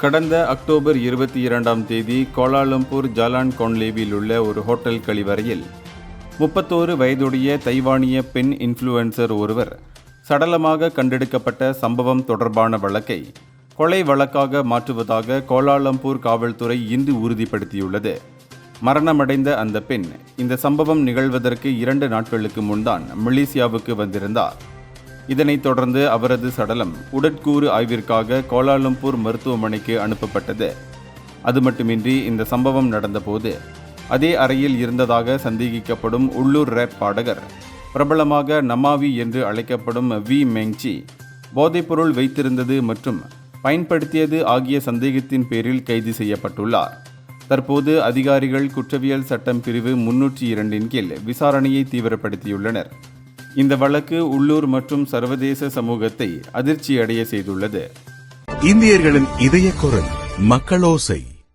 கடந்த அக்டோபர் 22ஆம் தேதி Kuala Lumpur Jalan கொன்லேவில் உள்ள ஒரு ஹோட்டல் கழிவறையில் 31 வயதுடைய தைவானிய பெண் இன்ஃப்ளூயன்சர் ஒருவர் சடலமாக கண்டெடுக்கப்பட்ட சம்பவம் தொடர்பான வழக்கை கொலை வழக்காக மாற்றுவதாக கோலாலம்பூர் காவல்துறை இன்று உறுதிப்படுத்தியுள்ளது. மரணமடைந்த அந்த பெண் இந்த சம்பவம் நிகழ்வதற்கு 2 நாட்களுக்கு முன்தான் மலேசியாவுக்கு வந்திருந்தார். இதனைத் தொடர்ந்து அவரது சடலம் உடற்கூறு ஆய்விற்காக கோலாலம்பூர் மருத்துவமனைக்கு அனுப்பப்பட்டது. அது மட்டுமின்றி இந்த சம்பவம் நடந்தபோது அதே அறையில் இருந்ததாக சந்தேகிக்கப்படும் உள்ளூர் ரேப் பாடகர், பிரபலமாக நமாவி என்று அழைக்கப்படும் வி மெங்சி, போதைப்பொருள் வைத்திருந்தது மற்றும் பயன்படுத்தியது ஆகிய சந்தேகத்தின் பேரில் கைது செய்யப்பட்டுள்ளார். தற்போது அதிகாரிகள் குற்றவியல் சட்டம் பிரிவு 302 கீழ் விசாரணையை தீவிரப்படுத்தியுள்ளனர். இந்த வழக்கு உள்ளூர் மற்றும் சர்வதேச சமூகத்தை அதிர்ச்சியடைய செய்துள்ளது. இந்தியர்களின் இதய குரல் மக்களோசை.